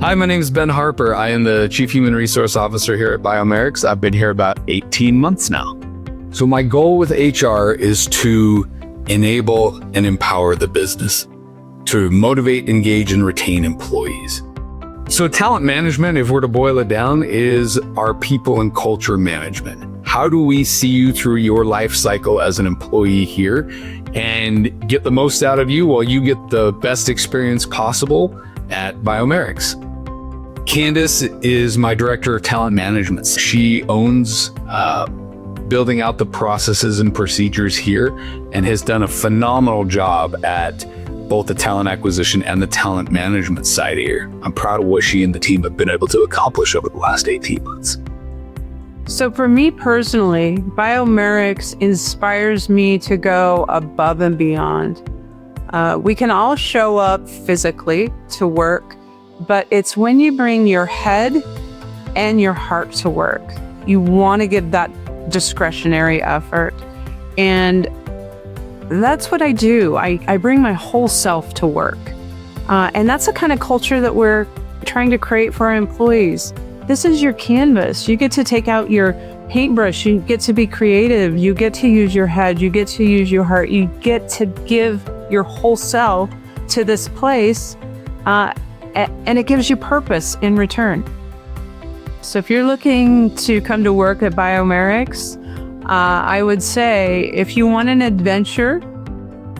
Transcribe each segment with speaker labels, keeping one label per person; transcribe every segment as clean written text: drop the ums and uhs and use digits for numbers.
Speaker 1: Hi, my name is Ben Harper. I am the Chief Human Resource Officer here at Biomerics. I've been here about 18 months now. So my goal with HR is to enable and empower the business, to motivate, engage, and retain employees. So talent management, if we're to boil it down, is our people and culture management. How do we see you through your life cycle as an employee here and get the most out of you while you get the best experience possible at Biomerics? Candace is my Director of Talent Management. She owns building out the processes and procedures here and has done a phenomenal job at both the talent acquisition and the talent management side here. I'm proud of what she and the team have been able to accomplish over the last 18 months.
Speaker 2: So for me personally, Biomerics inspires me to go above and beyond. We can all show up physically to work, but it's when you bring your head and your heart to work. You want to give that discretionary effort. And that's what I do. I bring my whole self to work. And that's the kind of culture that we're trying to create for our employees. This is your canvas. You get to take out your paintbrush. You get to be creative. You get to use your head. You get to use your heart. You get to give your whole self to this place. And it gives you purpose in return. So if you're looking to come to work at Biomerics, I would say if you want an adventure,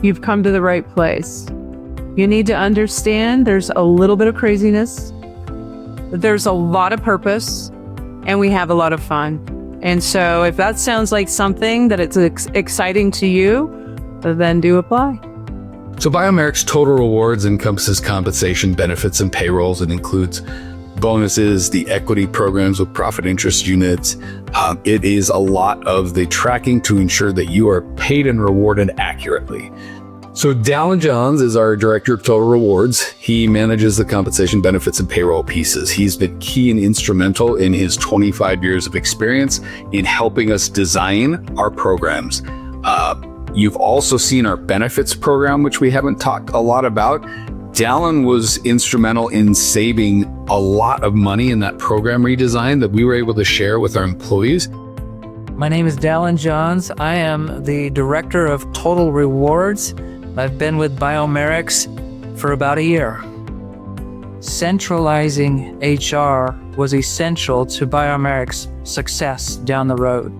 Speaker 2: you've come to the right place. You need to understand there's a little bit of craziness, there's a lot of purpose, and we have a lot of fun. And so if that sounds like something that it's exciting to you, then do apply.
Speaker 1: So Biomerics Total Rewards encompasses compensation, benefits, and payrolls. It includes bonuses, the equity programs with profit interest units. It is a lot of the tracking to ensure that you are paid and rewarded accurately. So Dallin Johns is our Director of Total Rewards. He manages the compensation, benefits, and payroll pieces. He's been key and instrumental in his 25 years of experience in helping us design our programs. You've also seen our benefits program, which we haven't talked a lot about. Dallin was instrumental in saving a lot of money in that program redesign that we were able to share with our employees.
Speaker 3: My name is Dallin Johns. I am the Director of Total Rewards. I've been with Biomerics for about a year. Centralizing HR was essential to Biomerics' success down the road.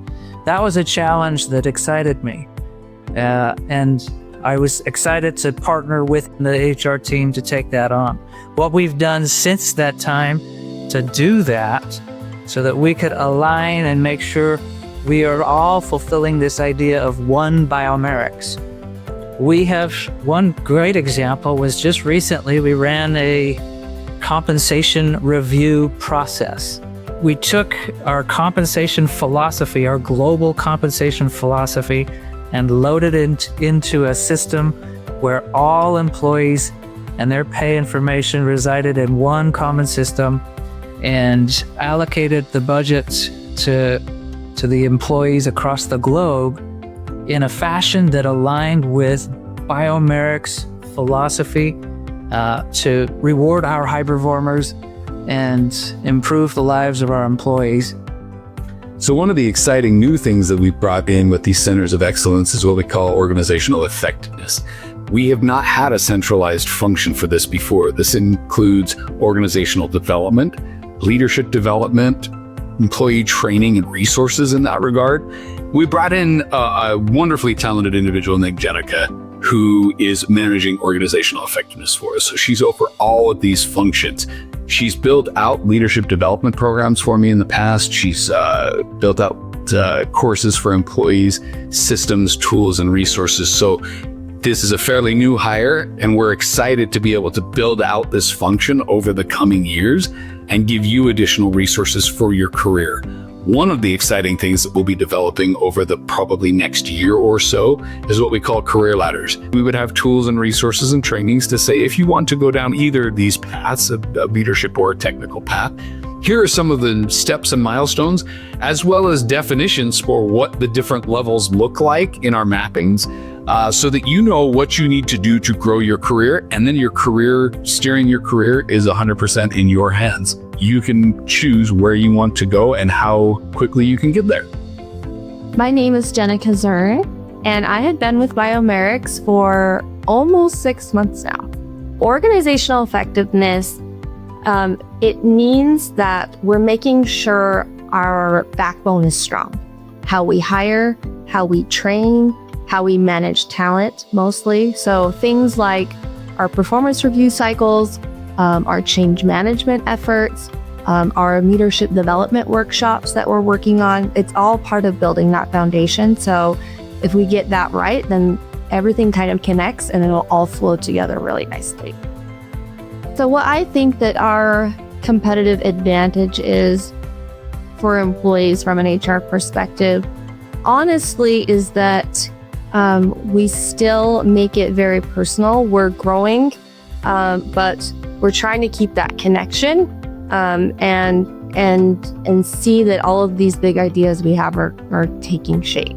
Speaker 3: That was a challenge that excited me. And I was excited to partner with the HR team to take that on. What we've done since that time to do that so that we could align and make sure we are all fulfilling this idea of one Biomerics. We have one great example was just recently we ran a compensation review process. We took our compensation philosophy, our global compensation philosophy, and loaded it into a system where all employees and their pay information resided in one common system and allocated the budgets to the employees across the globe in a fashion that aligned with Biomerics' philosophy to reward our high performers and improve the lives of our employees.
Speaker 1: So one of the exciting new things that we brought in with these centers of excellence is what we call organizational effectiveness. We have not had a centralized function for this before. This includes organizational development, leadership development, employee training and resources in that regard. We brought in a wonderfully talented individual named Jenica, who is managing organizational effectiveness for us. So she's over all of these functions. She's built out leadership development programs for me in the past. She's built out courses for employees, systems, tools, and resources. So this is a fairly new hire, and we're excited to be able to build out this function over the coming years and give you additional resources for your career. One of the exciting things that we'll be developing over the probably next year or so is what we call career ladders. We would have tools and resources and trainings to say, if you want to go down either of these paths, a leadership or a technical path, here are some of the steps and milestones, as well as definitions for what the different levels look like in our mappings. so that you know what you need to do to grow your career. And then steering your career is 100% in your hands. You can choose where you want to go and how quickly you can get there.
Speaker 4: My name is Jenica Zurn, and I had been with Biomerics for almost 6 months now. Organizational effectiveness, it means that we're making sure our backbone is strong. How we hire, how we train, how we manage talent mostly. So things like our performance review cycles, our change management efforts, our leadership development workshops that we're working on. It's all part of building that foundation. So if we get that right, then everything kind of connects and it'll all flow together really nicely. So what I think that our competitive advantage is for employees from an HR perspective, honestly, is that we still make it very personal. We're growing, but we're trying to keep that connection and see that all of these big ideas we have are taking shape.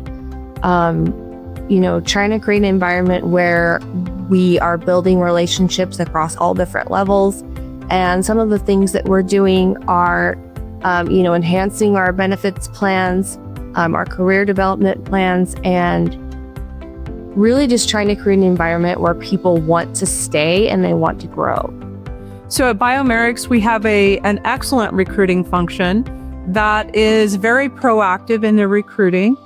Speaker 4: Trying to create an environment where we are building relationships across all different levels. And some of the things that we're doing are, enhancing our benefits plans, our career development plans, and really just trying to create an environment where people want to stay and they want to grow.
Speaker 2: So at Biomerics, we have an excellent recruiting function that is very proactive in their recruiting.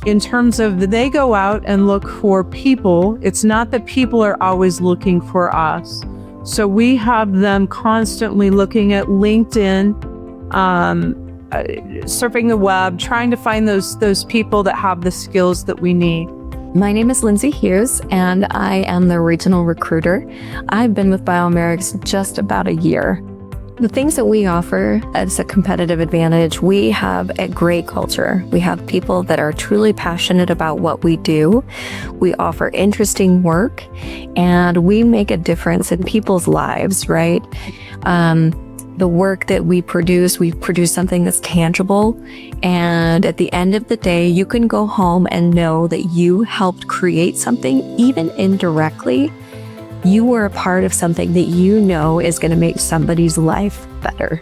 Speaker 2: In terms of they go out and look for people. It's not that people are always looking for us. So we have them constantly looking at LinkedIn, surfing the web, trying to find those people that have the skills that we need.
Speaker 5: My name is Lindsay Hughes, and I am the regional recruiter. I've been with Biomerics just about a year. The things that we offer as a competitive advantage, we have a great culture. We have people that are truly passionate about what we do. We offer interesting work, and we make a difference in people's lives, right? The work that we produce something that's tangible. And at the end of the day, you can go home and know that you helped create something, even indirectly. You were a part of something that you know is going to make somebody's life better.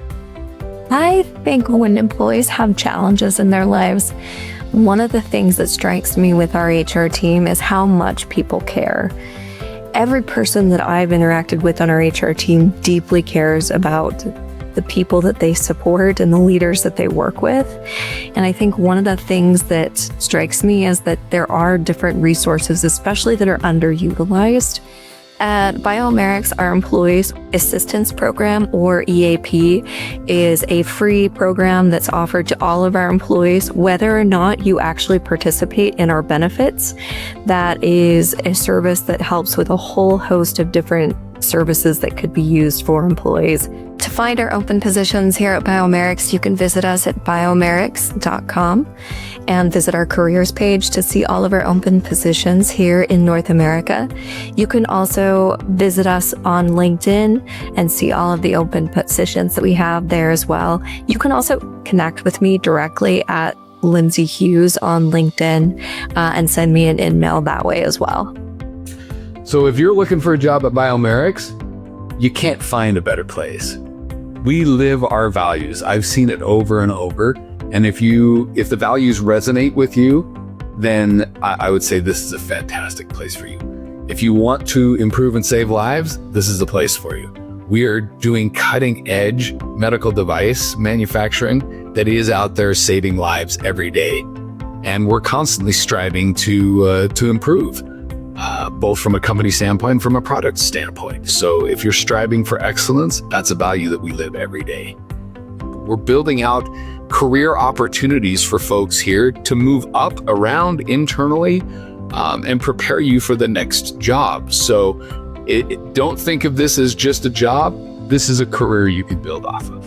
Speaker 5: I think when employees have challenges in their lives, one of the things that strikes me with our HR team is how much people care. Every person that I've interacted with on our HR team deeply cares about the people that they support and the leaders that they work with. And I think one of the things that strikes me is that there are different resources, especially that are underutilized. At Biomerics, our Employees Assistance Program, or EAP, is a free program that's offered to all of our employees, whether or not you actually participate in our benefits. That is a service that helps with a whole host of different services that could be used for employees. To find our open positions here at Biomerics, you can visit us at biomerics.com and visit our careers page to see all of our open positions here in North America. You can also visit us on LinkedIn and see all of the open positions that we have there as well. You can also connect with me directly at Lindsay Hughes on LinkedIn and send me an email that way as well.
Speaker 1: So if you're looking for a job at Biomerics, you can't find a better place. We live our values. I've seen it over and over. And if the values resonate with you, then I would say this is a fantastic place for you. If you want to improve and save lives, this is the place for you. We are doing cutting edge medical device manufacturing that is out there saving lives every day. And we're constantly striving to improve. Both from a company standpoint, from a product standpoint. So if you're striving for excellence, that's a value that we live every day. We're building out career opportunities for folks here to move up around internally and prepare you for the next job. So don't think of this as just a job. This is a career you can build off of.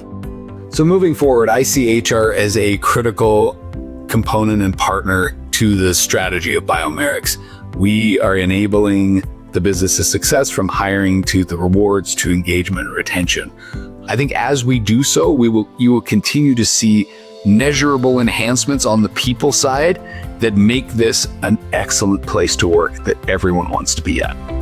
Speaker 1: So moving forward, I see HR as a critical component and partner to the strategy of Biomerics. We are enabling the business's success from hiring to the rewards to engagement and retention. I think as we do so, you will continue to see measurable enhancements on the people side that make this an excellent place to work that everyone wants to be at.